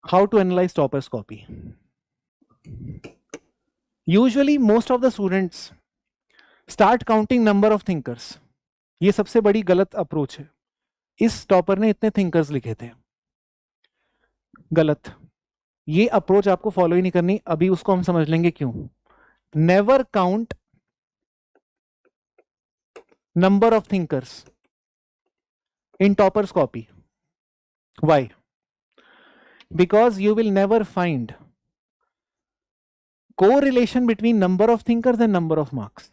How to analyze topper's copy? Usually, most of the students start counting number of thinkers. ये सबसे बड़ी गलत approach है. इस टॉपर ने इतने थिंकर्स लिखे थे. गलत. ये अप्रोच आपको फॉलो ही नहीं करनी. अभी उसको हम समझ लेंगे क्यों. Never count number of thinkers in topper's copy. Why? Because you will never find correlation between number of thinkers and number of marks.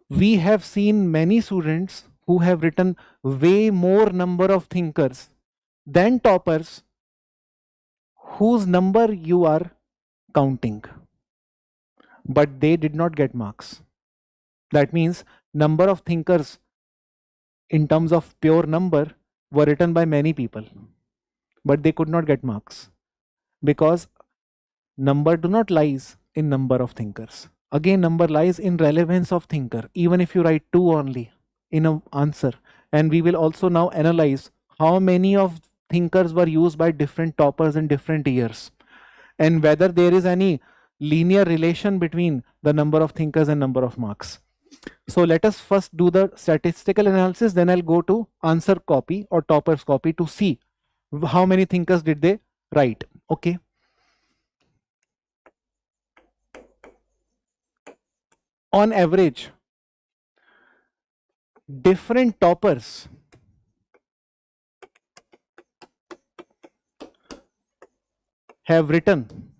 We have seen many students who have written way more number of thinkers than toppers whose number you are counting, but they did not get marks. That means number of thinkers in terms of pure number were written by many people, but they could not get marks because number do not lies in number of thinkers. Again, number lies in relevance of thinker. Even if you write 2 only in an answer, and we will also now analyze how many of thinkers were used by different toppers in different years, and whether there is any linear relation between the number of thinkers and number of marks. So let us first do the statistical analysis, then I'll go to answer copy or topper's copy to see how many thinkers did they write. Okay. On average, different toppers have written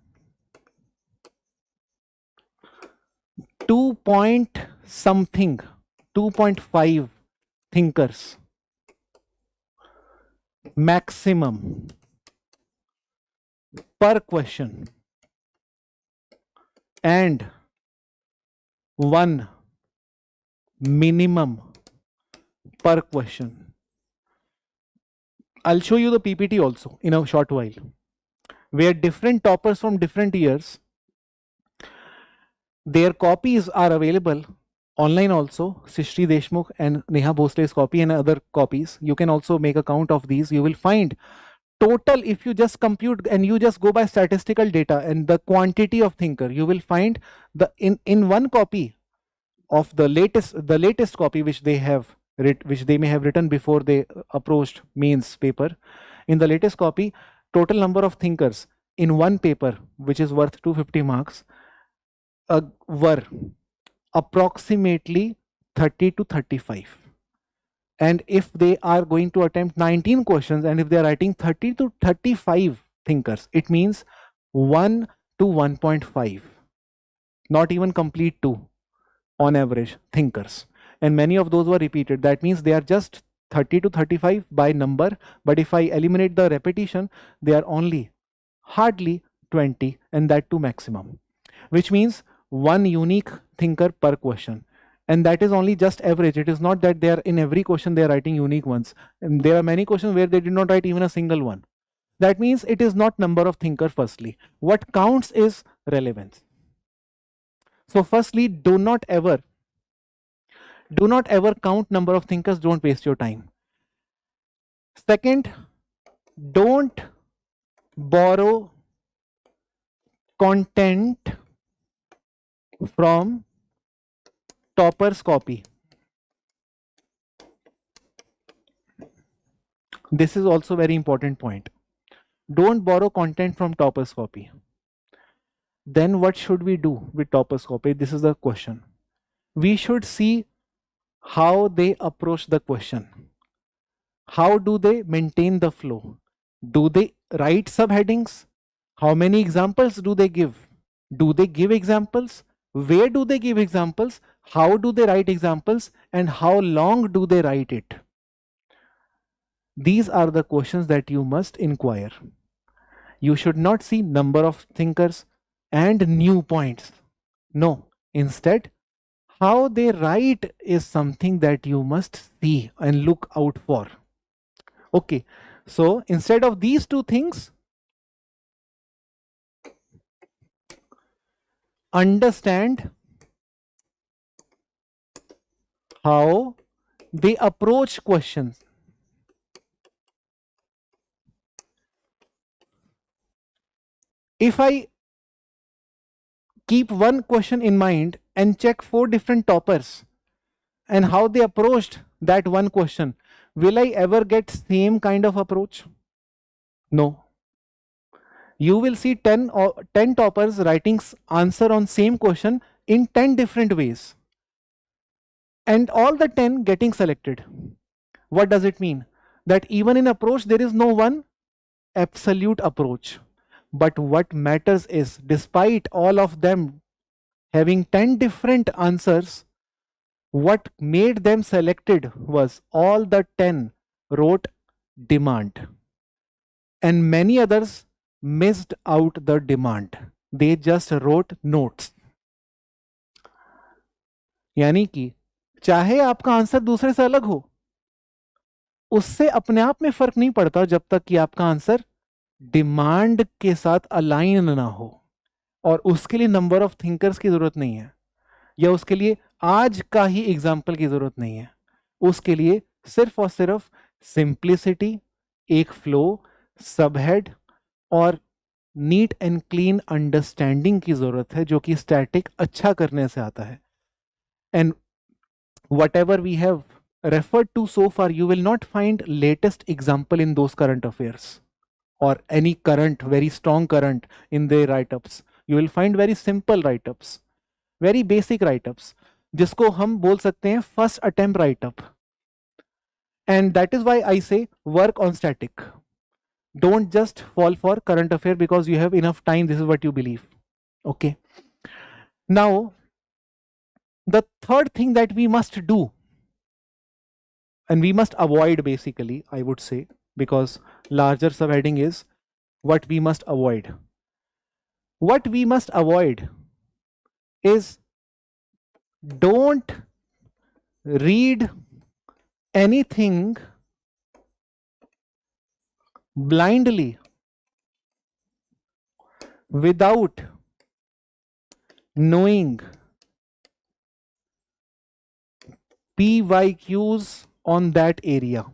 2 point something, 2.5 thinkers maximum per question and 1 minimum per question. I'll show you the PPT also in a short while, where different toppers from different years, their copies are available online also. Srishti Deshmukh and Neha Bhosle's copy and other copies. You can also make a count of these. You will find total, if you just compute and you just go by statistical data and the quantity of thinker, you will find the in one copy of the latest copy which they have which they may have written before they approached mains paper. In the latest copy, total number of thinkers in one paper which is worth 250 marks were approximately 30 to 35. And if they are going to attempt 19 questions and if they are writing 30 to 35 thinkers, it means 1 to 1.5, not even complete 2 on average thinkers. And many of those were repeated. That means they are just 30 to 35 by number, but if I eliminate the repetition, they are only hardly 20, and that too maximum, which means 1 unique thinker per question. And that is only just average. It is not that they are in every question they are writing unique ones. And there are many questions where they did not write even a single one. That means it is not number of thinkers firstly. What counts is relevance. So firstly, do not ever count number of thinkers. Don't waste your time. Second, don't borrow content from topper's copy. This is also very important point. Don't borrow content from topper's copy. Then what should we do with topper's copy? This is the question. We should see how they approach the question. How do they maintain the flow? Do they write subheadings? How many examples do they give? Do they give examples? Where do they give examples? How do they write examples? And how long do they write it? These are the questions that you must inquire. You should not see number of thinkers and new points. No, instead, how they write is something that you must see and look out for. Okay, so instead of these two things, understand how they approach questions. If I keep one question in mind and check 4 different toppers and how they approached that one question, will I ever get same kind of approach? No. You will see 10 toppers writing answer on same question in 10 different ways, and all the 10 getting selected. What does it mean? That even in approach there is no one absolute approach. But what matters is, despite all of them having 10 different answers, what made them selected was all the 10 wrote demand, and many others missed out the demand. They just wrote notes. यानी कि चाहे आपका answer दूसरे से अलग हो, उससे अपने आप में फर्क नहीं पड़ता जब तक कि आपका आंसर डिमांड के साथ अलाइन ना हो। और उसके लिए नंबर ऑफ थिंकर्स की जरूरत नहीं है, या उसके लिए आज का ही एग्जाम्पल की जरूरत नहीं है। उसके लिए सिर्फ और सिर्फ सिंप्लिसिटी, एक फ्लो, सबहेड और नीट एंड क्लीन अंडरस्टैंडिंग की जरूरत है, जो कि स्टैटिक अच्छा करने से आता है। And whatever we have referred to so far, you will not find latest example in those current affairs or any current, very strong current in their write-ups. You will find very simple write-ups, very basic write-ups, जिसको हम बोल सकते हैं first attempt write-up. And that is why I say work on static. Don't just fall for current affair because you have enough time. This is what you believe. Okay. Now, the third thing that we must do, and we must avoid, basically, I would say, because larger subheading is what we must avoid. What we must avoid is, don't read anything blindly without knowing PYQs on that area.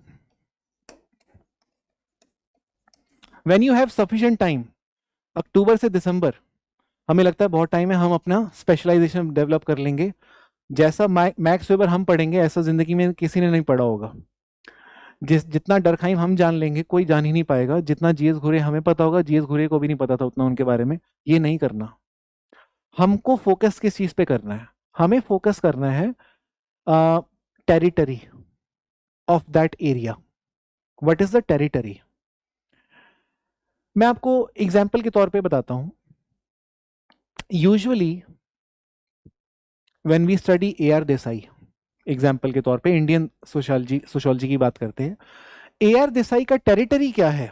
When you have sufficient time, अक्टूबर से दिसंबर हमें लगता है बहुत time है, हम अपना specialisation develop कर लेंगे। जैसा मैक्स वेबर हम पढ़ेंगे ऐसा जिंदगी में किसी ने नहीं पढ़ा होगा। जितना डरखाइम हम जान लेंगे कोई जान ही नहीं पाएगा। जितना जीएस घुरे हमें पता होगा, जीएस घुरे को भी नहीं पता था उतना उनके बारे में। ये नहीं करना। हमको फोकस किस चीज पे करना है? हमें फोकस करना है territory of that area. What is the territory? मैं आपको एग्जाम्पल के तौर पे बताता हूं। Usually when we study AR Desai, example के तौर पे इंडियन सोशियोलॉजी की बात करते हैं, AR देसाई का टेरिटरी क्या है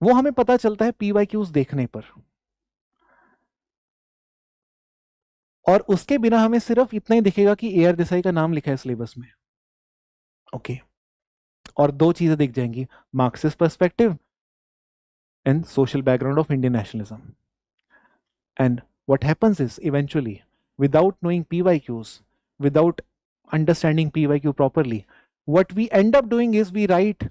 वो हमें पता चलता है PYQs देखने पर। और उसके बिना हमें सिर्फ इतना ही दिखेगा कि AR देसाई का नाम लिखा है सिलेबस में। ओके। और दो चीजें दिख जाएंगी, Marxist perspective and social background of Indian nationalism. And what happens is, eventually, without knowing PYQs, without understanding PYQ properly, what we end up doing is we write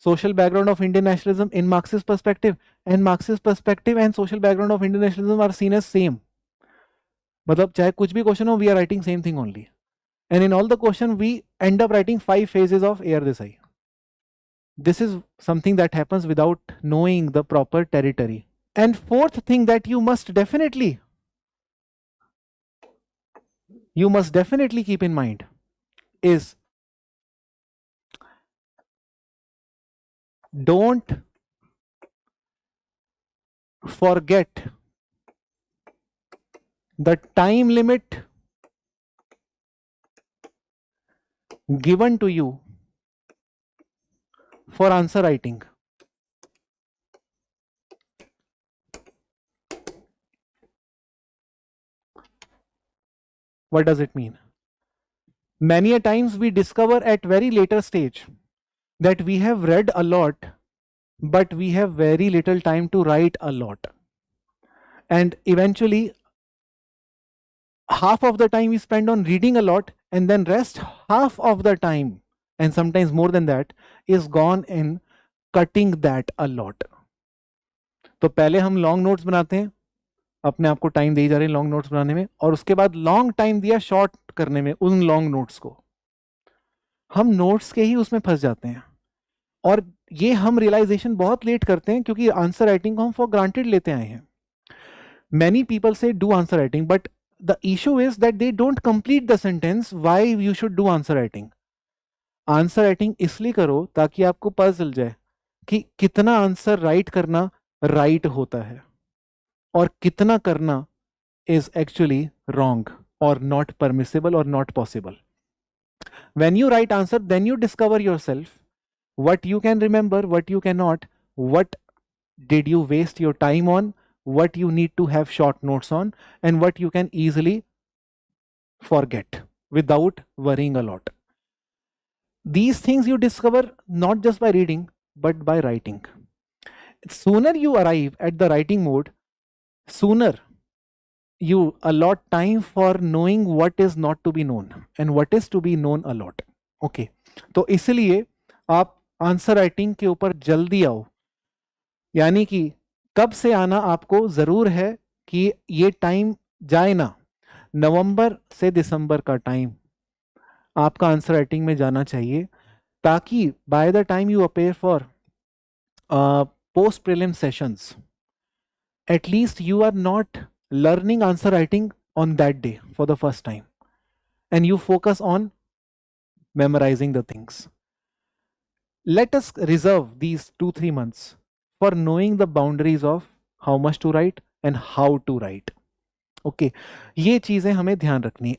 social background of Indian nationalism in Marxist perspective, and Marxist perspective and social background of Indian nationalism are seen as same. मतलब चाहे कुछ भी question हो, we are writing same thing only. And in all the question, we end up writing 5 phases of AR Desai. This is something that happens without knowing the proper territory. And fourth thing that you must definitely keep in mind is, don't forget the time limit given to you for answer writing. What does it mean? Many a times we discover at very later stage that we have read a lot, but we have very little time to write a lot. And eventually, half of the time we spend on reading a lot, and then rest half of the time, and sometimes more than that, is gone in cutting that a lot. तो पहले हम long notes बनाते हैं, अपने आप को time दे जा रहे हैं लॉन्ग नोट्स बनाने में, और उसके बाद लॉन्ग टाइम दिया शॉर्ट करने में उन लॉन्ग नोट्स को। हम नोट्स के ही उसमें फंस जाते हैं, और ये हम रियलाइजेशन बहुत लेट करते हैं क्योंकि आंसर राइटिंग को हम फॉर ग्रांटेड लेते आए हैं। मैनी पीपल से do answer writing, but the issue is that they don't complete the sentence why you should do answer writing. Answer writing इसलिए करो ताकि आपको पता चल जाए कि कितना आंसर राइट करना राइट होता है और कितना करना is actually wrong or not permissible or not possible. When you write answer, then you discover yourself, what you can remember, what you cannot, what did you waste your time on, what you need to have short notes on, and what you can easily forget without worrying a lot. These things you discover not just by reading, but by writing. Sooner you arrive at the writing mode, sooner you allot time for knowing what is not to be known and what is to be known a lot. Okay, तो इसलिए आप answer writing के ऊपर जल्दी आओ, यानी कि कब से आना आपको जरूर है कि ये टाइम जाए ना, नवंबर से दिसंबर का टाइम आपका आंसर राइटिंग में जाना चाहिए, ताकि by the time you appear for post prelim sessions, at least you are not learning answer writing on that day for the first time, and you focus on memorizing the things. Let us reserve these 2-3 months for knowing the boundaries of how much to write and how to write. Okay, ये चीजें हमें ध्यान रखनी है.